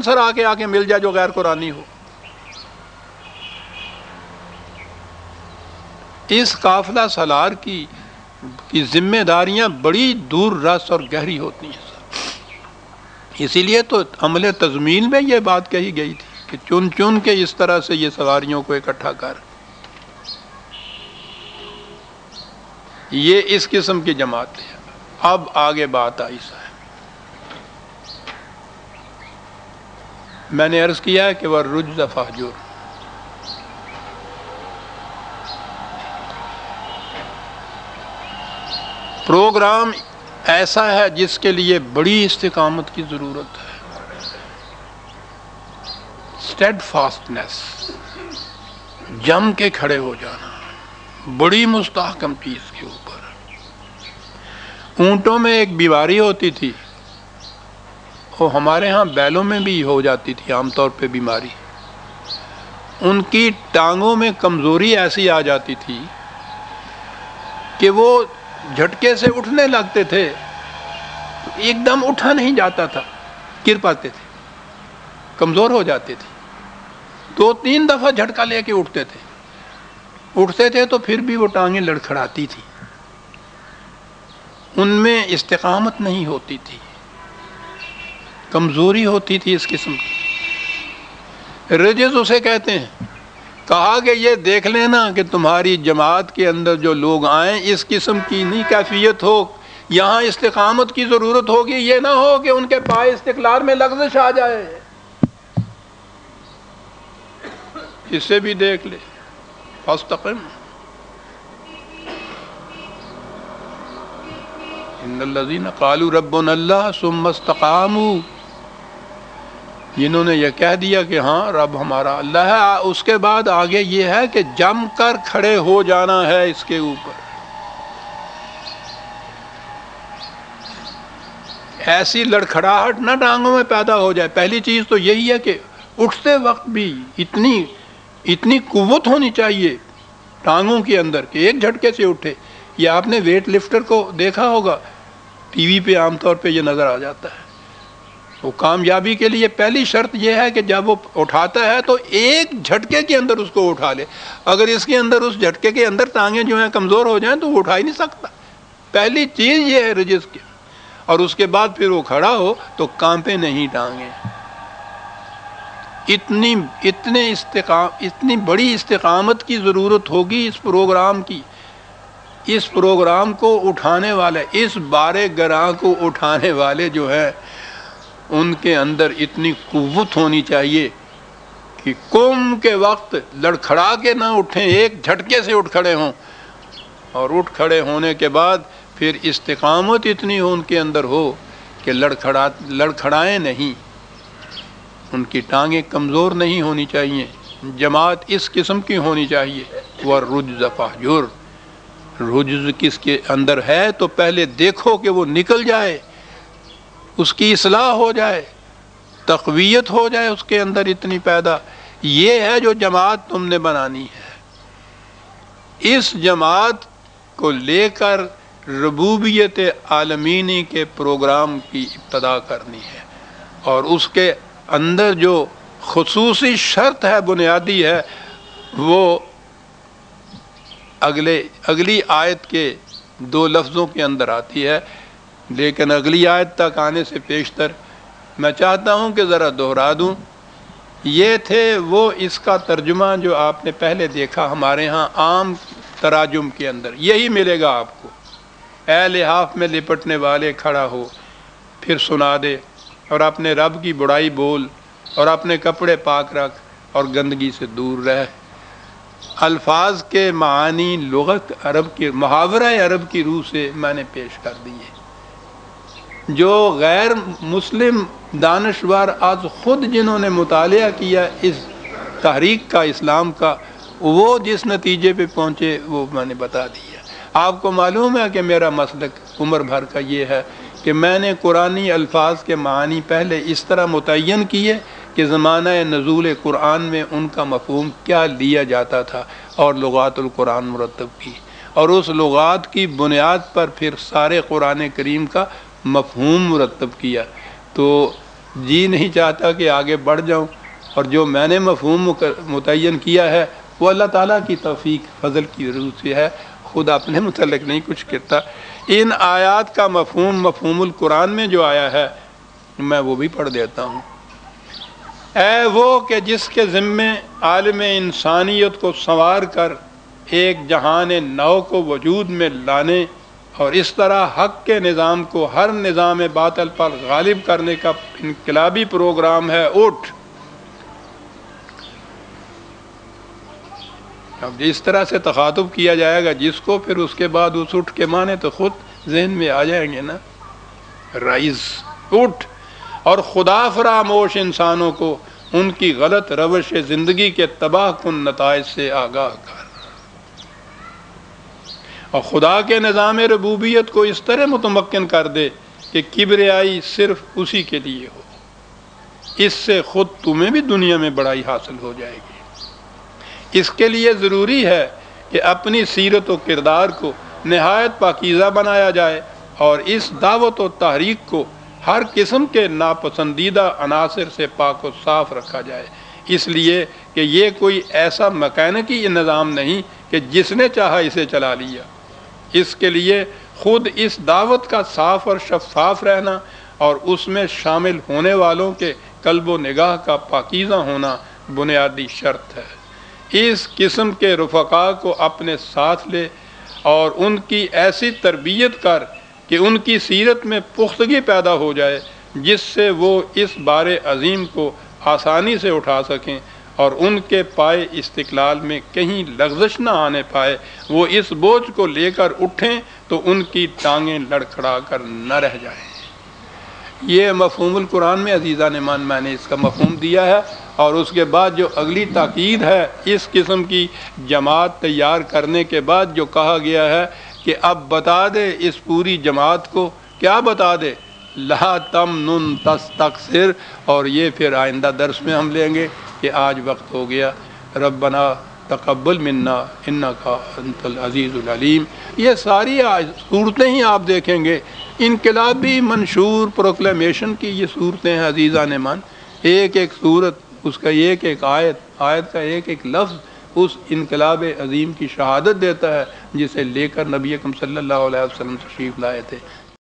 عنصر آ کے مل جائے جو غیر قرآنی ہو. اس قافلہ سالار کی ذمہ داریاں بڑی دور رس اور گہری ہوتی ہیں سر. اسی لیے تو عمل تضمین میں یہ بات کہی گئی تھی کہ چن چن کے اس طرح سے یہ سواریوں کو اکٹھا کر. یہ اس قسم کی جماعت ہے. اب آگے بات آئی صاحب. میں نے عرض کیا ہے کہ وہ رجز فہجر. پروگرام ایسا ہے جس کے لیے بڑی استقامت کی ضرورت ہے. اسٹیڈ فاسٹنس، جم کے کھڑے ہو جانا، بڑی مستحکم چیز کے اوپر. اونٹوں میں ایک بیماری ہوتی تھی، وہ ہمارے ہاں بیلوں میں بھی ہو جاتی تھی عام طور پہ بیماری. ان کی ٹانگوں میں کمزوری ایسی آ جاتی تھی کہ وہ جھٹکے سے اٹھنے لگتے تھے، ایک دم اٹھا نہیں جاتا تھا، گر پاتے تھے، کمزور ہو جاتے تھے. 2-3 دفعہ جھٹکا لے کے اٹھتے تھے تو پھر بھی وہ ٹانگیں لڑکھڑاتی تھی. ان میں استقامت نہیں ہوتی تھی، کمزوری ہوتی تھی اس قسم کی. رجز اسے کہتے ہیں. کہا کہ یہ دیکھ لینا کہ تمہاری جماعت کے اندر جو لوگ آئیں اس قسم کی نہیں کیفیت ہو، یہاں استقامت کی ضرورت ہوگی. یہ نہ ہو کہ ان کے پائے استقلال میں لغزش آ جائے. اسے بھی دیکھ لے. فاستقم ان الذین قالوا ربنا اللہ ثم استقاموا. جنہوں نے یہ کہہ دیا کہ ہاں رب ہمارا اللہ ہے، اس کے بعد آگے یہ ہے کہ جم کر کھڑے ہو جانا ہے اس کے اوپر. ایسی لڑکھڑاہٹ نہ ٹانگوں میں پیدا ہو جائے. پہلی چیز تو یہی ہے کہ اٹھتے وقت بھی اتنی قوت ہونی چاہیے ٹانگوں کے اندر کہ ایک جھٹکے سے اٹھے. یہ آپ نے ویٹ لفٹر کو دیکھا ہوگا، ٹی وی پہ عام طور پہ یہ نظر آ جاتا ہے. وہ کامیابی کے لیے پہلی شرط یہ ہے کہ جب وہ اٹھاتا ہے تو ایک جھٹکے کے اندر اس کو اٹھا لے. اگر اس کے اندر اس جھٹکے کے اندر ٹانگیں جو ہیں کمزور ہو جائیں تو وہ اٹھا ہی نہیں سکتا. پہلی چیز یہ ہے رجز کی. اور اس کے بعد پھر وہ کھڑا ہو تو کانپے نہیں ٹانگیں. اتنی بڑی استقامت کی ضرورت ہوگی اس پروگرام کی. اس پروگرام کو اٹھانے والے، اس بارے گراں کو اٹھانے والے جو ہیں ان کے اندر اتنی قوت ہونی چاہیے کہ قوم کے وقت لڑکھڑا کے نہ اٹھیں، ایک جھٹکے سے اٹھ کھڑے ہوں. اور اٹھ کھڑے ہونے کے بعد پھر استقامت اتنی ہو ان کے اندر ہو کہ لڑکھڑائیں نہیں، ان کی ٹانگیں کمزور نہیں ہونی چاہیے. جماعت اس قسم کی ہونی چاہیے. وَالرُّجْزَ فَاهْجُرْ. رجز کس کے اندر ہے تو پہلے دیکھو کہ وہ نکل جائے، اس کی اصلاح ہو جائے، تقویت ہو جائے اس کے اندر اتنی پیدا. یہ ہے جو جماعت تم نے بنانی ہے. اس جماعت کو لے کر ربوبیت عالمینی کے پروگرام کی ابتدا کرنی ہے. اور اس کے اندر جو خصوصی شرط ہے، بنیادی ہے، وہ اگلی آیت کے 2 لفظوں کے اندر آتی ہے. لیکن اگلی آیت تک آنے سے پیشتر میں چاہتا ہوں کہ ذرا دہرا دوں. یہ تھے وہ اس کا ترجمہ جو آپ نے پہلے دیکھا ہمارے ہاں عام تراجم کے اندر. یہی ملے گا آپ کو. اے لحاف میں لپٹنے والے کھڑا ہو، پھر سنا دے، اور اپنے رب کی بڑائی بول، اور اپنے کپڑے پاک رکھ، اور گندگی سے دور رہ. الفاظ کے معانی لغت عرب کے محاورہ عرب کی روح سے میں نے پیش کر دیے. جو غیر مسلم دانشور آج خود جنہوں نے مطالعہ کیا اس تحریک کا، اسلام کا، وہ جس نتیجے پہ پہنچے وہ میں نے بتا دیا. آپ کو معلوم ہے کہ میرا مسلک عمر بھر کا یہ ہے کہ میں نے قرآنی الفاظ کے معانی پہلے اس طرح متعین کیے کہ زمانہ نزول قرآن میں ان کا مفہوم کیا لیا جاتا تھا، اور لغات القرآن مرتب کی، اور اس لغات کی بنیاد پر پھر سارے قرآن کریم کا مفہوم مرتب کیا. تو جی نہیں چاہتا کہ آگے بڑھ جاؤں، اور جو میں نے مفہوم متعین کیا ہے وہ اللہ تعالیٰ کی توفیق فضل کی ضرورت سے ہے، خود اپنے متعلق نہیں کچھ کرتا۔ ان آیات کا مفہوم القرآن میں جو آیا ہے میں وہ بھی پڑھ دیتا ہوں۔ اے وہ کہ جس کے ذمے عالم انسانیت کو سنوار کر ایک جہان نو کو وجود میں لانے اور اس طرح حق کے نظام کو ہر نظام باطل پر غالب کرنے کا انقلابی پروگرام ہے، اٹھ۔ اب اس طرح سے تخاطب کیا جائے گا جس کو، پھر اس کے بعد اس اٹھ کے معنی تو خود ذہن میں آ جائیں گے نا، رائز، اٹھ اور خدا فراموش انسانوں کو ان کی غلط روش زندگی کے تباہ کن نتائج سے آگاہ کر، اور خدا کے نظام ربوبیت کو اس طرح متمکن کر دے کہ کبریائی صرف اسی کے لیے ہو، اس سے خود تمہیں بھی دنیا میں بڑائی حاصل ہو جائے گی۔ اس کے لیے ضروری ہے کہ اپنی سیرت و کردار کو نہایت پاکیزہ بنایا جائے اور اس دعوت و تحریک کو ہر قسم کے ناپسندیدہ عناصر سے پاک و صاف رکھا جائے، اس لیے کہ یہ کوئی ایسا میکینکی نظام نہیں کہ جس نے چاہا اسے چلا لیا۔ اس کے لیے خود اس دعوت کا صاف اور شفاف رہنا اور اس میں شامل ہونے والوں کے قلب و نگاہ کا پاکیزہ ہونا بنیادی شرط ہے۔ اس قسم کے رفقا کو اپنے ساتھ لے اور ان کی ایسی تربیت کر کہ ان کی سیرت میں پختگی پیدا ہو جائے جس سے وہ اس بار عظیم کو آسانی سے اٹھا سکیں اور ان کے پائے استقلال میں کہیں لغزش نہ آنے پائے۔ وہ اس بوجھ کو لے کر اٹھیں تو ان کی ٹانگیں لڑکھڑا کر نہ رہ جائیں۔ یہ مفہوم القرآن میں عزیزان ایمان میں نے اس کا مفہوم دیا ہے، اور اس کے بعد جو اگلی تاکید ہے اس قسم کی جماعت تیار کرنے کے بعد جو کہا گیا ہے کہ اب بتا دے اس پوری جماعت کو، کیا بتا دے؟ لا تمنن تستکثر، اور یہ پھر آئندہ درس میں ہم لیں گے کہ آج وقت ہو گیا۔ ربنا تقبل منا انک انت العزیز العلیم۔ یہ ساری صورتیں ہی آپ دیکھیں گے انقلابی منشور پروکلیمیشن کی یہ صورتیں ہیں عزیزان ایمان، ایک ایک صورت، اس کا ایک ایک آیت کا ایک ایک لفظ اس انقلاب عظیم کی شہادت دیتا ہے جسے لے کر نبی اکرم صلی اللہ علیہ وسلم تشریف لائے تھے۔